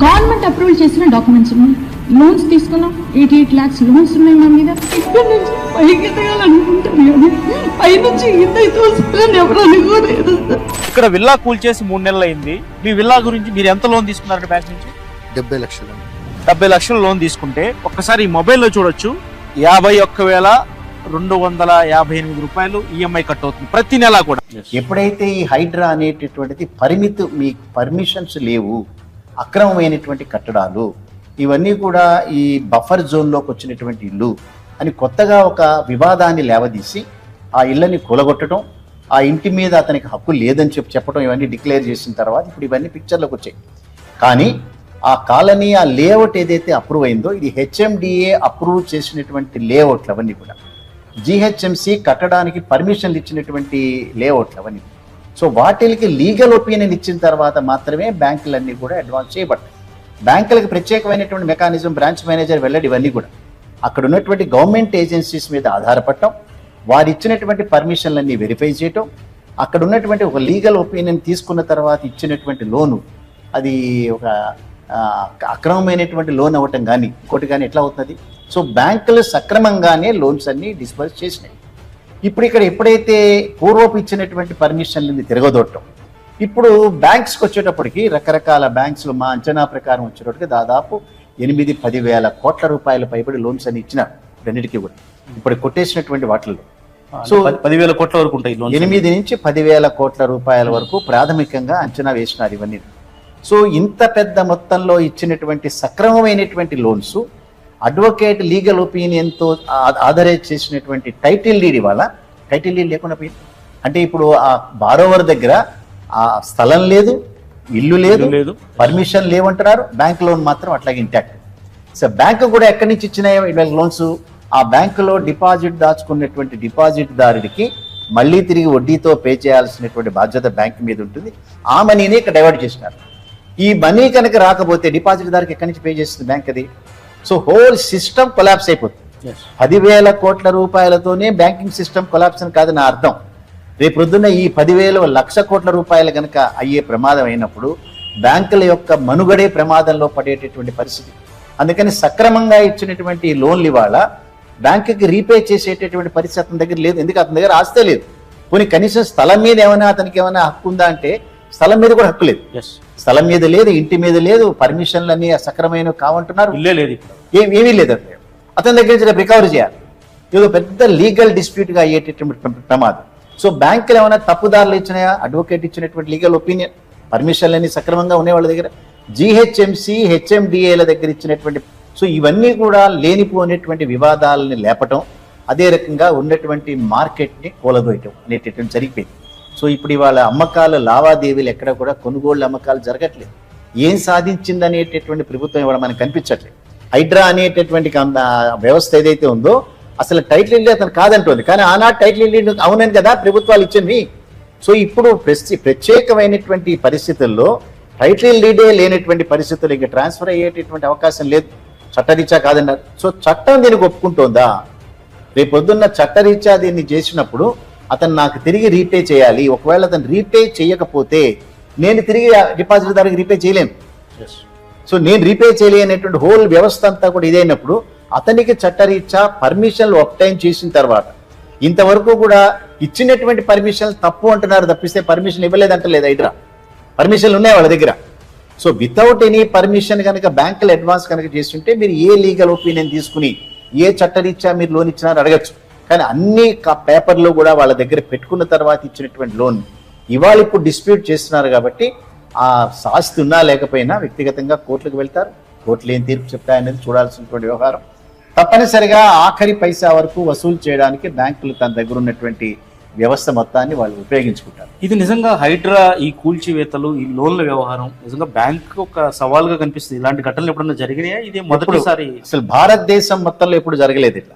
Government approval చేసిన documents ఉన్నాయి, loans తీసుకున్నాం, 88 lakhs లోన్స్ ఉన్నాయి మా మీద. ఇక్కడ నుంచి పైకి ఎదగాలనుకుంటారు కానీ పైనుంచి ఇంతైతే వస్తుందని ఎవరు అనుకోలేదు. ఇక్కడ విల్లా కూల్చేసి 3 నెలలు అయింది. మీ విల్లా గురించి మీరు ఎంత లోన్ తీసుకున్నారు బ్యాంక్ నుంచి? 70 లక్షలు. 70 లక్షలు లోన్ తీసుకుంటే ఒక్కసారి ఈ మొబైల్లో చూడొచ్చు, 51,258 రూపాయలు ఈఎంఐ కట్ అవుతుంది ప్రతి నెల కూడా. ఎప్పుడైతే ఈ హైడ్రా అనేటటువంటిది పరిమితి, మీ పర్మిషన్స్ లేవు, అక్రమమైనటువంటి కట్టడాలు, ఇవన్నీ కూడా ఈ బఫర్ జోన్లోకి వచ్చినటువంటి ఇల్లు అని కొత్తగా ఒక వివాదాన్ని లేవదీసి ఆ ఇళ్ళని కూలగొట్టడం, ఆ ఇంటి మీద అతనికి హక్కు లేదని చెప్పడం, ఇవన్నీ డిక్లేర్ చేసిన తర్వాత ఇప్పుడు ఇవన్నీ పిక్చర్లోకి వచ్చాయి. కానీ ఆ కాలనీ, ఆ లేఅవుట్ ఏదైతే అప్రూవ్ అయిందో, ఇది హెచ్ఎండిఏ అప్రూవ్ చేసినటువంటి లేఅవుట్లు అవన్నీ కూడా, జిహెచ్ఎంసి కట్టడానికి పర్మిషన్లు ఇచ్చినటువంటి లేఅవుట్లు అవన్నీ. సో వాటికి లీగల్ ఒపీనియన్ ఇచ్చిన తర్వాత మాత్రమే బ్యాంకులన్నీ కూడా అడ్వాన్స్ చేయబడతాయి. బ్యాంకులకు ప్రత్యేకమైనటువంటి మెకానిజం, బ్రాంచ్ మేనేజర్ వెళ్ళడం, ఇవన్నీ కూడా అక్కడ ఉన్నటువంటి గవర్నమెంట్ ఏజెన్సీస్ మీద ఆధారపడటం, వారు ఇచ్చినటువంటి పర్మిషన్లన్నీ వెరిఫై చేయటం, అక్కడ ఉన్నటువంటి ఒక లీగల్ ఒపీనియన్ తీసుకున్న తర్వాత ఇచ్చినటువంటి లోను అది ఒక అక్రమమైనటువంటి లోన్ అవ్వటం కానీ ఇంకోటి కానీ ఎట్లా అవుతుంది. సో బ్యాంకులు సక్రమంగానే లోన్స్ అన్ని డిస్బర్స్ చేసినాయి. ఇప్పుడు ఇక్కడ ఎప్పుడైతే పూర్వపు ఇచ్చినటువంటి పర్మిషన్లని తిరగదొట్టడం, ఇప్పుడు బ్యాంక్స్కి వచ్చేటప్పటికి రకరకాల బ్యాంక్స్లో మా అంచనా ప్రకారం వచ్చేటప్పటికి దాదాపు 8-10 వేల కోట్ల రూపాయల పైబడి లోన్స్ అని ఇచ్చినారు రెండింటికి కూడా ఇప్పుడు కొట్టేసినటువంటి వాటిల్లో. సో 10,000 కోట్ల వరకు ఉంటాయి, 8 నుంచి 10,000 కోట్ల రూపాయల వరకు ప్రాథమికంగా అంచనా వేసినారు ఇవన్నీ. సో ఇంత పెద్ద మొత్తంలో ఇచ్చినటువంటి సక్రమమైనటువంటి లోన్స్, అడ్వకేట్ లీగల్ ఒపీనియన్తో ఆథరైజ్ చేసినటువంటి టైటిల్ డీడ్, ఇవాళ టైటిల్ డీడ్ లేకుండా పోయింది. అంటే ఇప్పుడు ఆ బారోవర్ దగ్గర ఆ స్థలం లేదు, ఇల్లు లేదు, పర్మిషన్ లేవంటున్నారు, బ్యాంక్ లోన్ మాత్రం అట్లాగే ఇంటాక్ట్. సో బ్యాంకు కూడా ఎక్కడి నుంచి ఇచ్చినాయి లోన్స్? ఆ బ్యాంకులో డిపాజిట్ దాచుకున్నటువంటి డిపాజిట్ దారుడికి మళ్ళీ తిరిగి వడ్డీతో పే చేయాల్సినటువంటి బాధ్యత బ్యాంక్ మీద ఉంటుంది. ఆ మనీని ఇక్కడ డైవర్ట్ చేసినారు. ఈ మనీ కనుక రాకపోతే డిపాజిట్ దారికి ఎక్కడి నుంచి పే చేస్తుంది బ్యాంక్ అది? సో హోల్ సిస్టమ్ కొలాప్స్ అయిపోతుంది. 10,000 కోట్ల రూపాయలతోనే బ్యాంకింగ్ సిస్టమ్ కొలాప్స్ అని కాదు నా అర్థం. రేపు పొద్దున్న ఈ 10,000 కోట్ల రూపాయలు కనుక అయ్యే ప్రమాదం అయినప్పుడు బ్యాంకుల యొక్క మనుగడే ప్రమాదంలో పడేటటువంటి పరిస్థితి. అందుకని సక్రమంగా ఇచ్చినటువంటి లోన్లు ఇవాళ బ్యాంకుకి రీపే చేసేటటువంటి పరిస్థితి అతని దగ్గర లేదు. ఎందుకు? అతని దగ్గర ఆస్తే లేదు. పోనీ కనీసం స్థలం మీద ఏమైనా అతనికి ఏమైనా హక్కు ఉందా అంటే స్థలం మీద కూడా హక్కు లేదు. స్థలం మీద లేదు, ఇంటి మీద లేదు, పర్మిషన్లు అన్ని సక్రమైనవి కావంటున్నారు, ఏమీ లేదు. అతని దగ్గర నుంచి రికవరీ చేయాలి, ఏదో పెద్ద లీగల్ డిస్ప్యూట్గా అయ్యేటటువంటి ప్రమాదం. సో బ్యాంకులు ఏమైనా తప్పుదారులు ఇచ్చినాయా? అడ్వకేట్ ఇచ్చినటువంటి లీగల్ ఒపీనియన్, పర్మిషన్లు అన్ని సక్రమంగా ఉన్నాయి వాళ్ళ దగ్గర, జిహెచ్ఎంసి హెచ్ఎండిఏల దగ్గర ఇచ్చినటువంటి. సో ఇవన్నీ కూడా లేనిపోయినటువంటి వివాదాలని లేపటం, అదే రకంగా ఉన్నటువంటి మార్కెట్ని కూలదోయటం అనేటటువంటి జరిగిపోయింది. సో ఇప్పుడు ఇవాళ అమ్మకాల లావాదేవీలు ఎక్కడ కూడా కొనుగోళ్ల అమ్మకాలు జరగట్లేదు. ఏం సాధించింది అనేటటువంటి ప్రభుత్వం ఇవాళ మనకు కనిపించట్లేదు. హైడ్రా అనేటటువంటి వ్యవస్థ ఏదైతే ఉందో అసలు టైటిల్ ఇల్లు అతను కాదంటుంది, కానీ ఆనాడు టైటిల్ ఇల్లు అవునని కదా ప్రభుత్వాలు ఇచ్చింది. సో ఇప్పుడు ప్రత్యేకమైనటువంటి పరిస్థితుల్లో టైటిల్ డీడే లేనటువంటి పరిస్థితులు ఇక ట్రాన్స్ఫర్ అయ్యేటటువంటి అవకాశం లేదు, చట్టరీత్యా కాదన్నారు. సో చట్టం దీనికి ఒప్పుకుంటోందా? రేపు పొద్దున్న చట్టరీత్యా దీన్ని చేసినప్పుడు అతను నాకు తిరిగి రీపే చేయాలి. ఒకవేళ అతను రీపే చేయకపోతే నేను తిరిగి డిపాజిట్ దానికి రీపే చేయలేను. సో నేను రీపే చేయలేనటువంటి హోల్ వ్యవస్థ అంతా కూడా ఇదైనప్పుడు అతనికి చట్టరీత్యా పర్మిషన్లు ఒప్టైన్ చేసిన తర్వాత, ఇంతవరకు కూడా ఇచ్చినటువంటి పర్మిషన్లు తప్పు అంటున్నారు తప్పిస్తే పర్మిషన్ ఇవ్వలేదంటలేదు హైడ్రా. పర్మిషన్లు ఉన్నాయి వాళ్ళ దగ్గర. సో వితౌట్ ఎనీ పర్మిషన్ కనుక బ్యాంకులు అడ్వాన్స్ కనుక చేస్తుంటే మీరు ఏ లీగల్ ఒపీనియన్ తీసుకుని ఏ చట్టరీత్యా మీరు లోన్ ఇచ్చినారో అడగచ్చు. కానీ అన్ని పేపర్లు కూడా వాళ్ళ దగ్గర పెట్టుకున్న తర్వాత ఇచ్చినటువంటి లోన్ ఇవాళ ఇప్పుడు డిస్ప్యూట్ చేస్తున్నారు. కాబట్టి ఆ ఆస్తి ఉన్నా లేకపోయినా వ్యక్తిగతంగా కోర్టులకు వెళ్తారు. కోర్టులు ఏం తీర్పు చెప్తాయనేది చూడాల్సినటువంటి వ్యవహారం. తప్పనిసరిగా ఆఖరి పైసా వరకు వసూలు చేయడానికి బ్యాంకులు తన దగ్గర ఉన్నటువంటి వ్యవస్థ మొత్తాన్ని వాళ్ళు ఉపయోగించుకుంటారు. ఇది నిజంగా హైడ్రా, ఈ కూల్చివేతలు, ఈ లోన్ల వ్యవహారం నిజంగా బ్యాంక్ ఒక సవాల్గా కనిపిస్తుంది. ఇలాంటి ఘటనలు ఎప్పుడన్నా జరిగినాయా? ఇది మొదటిసారి? అసలు భారతదేశం మొత్తంలో ఎప్పుడు జరగలేదు ఇట్లా.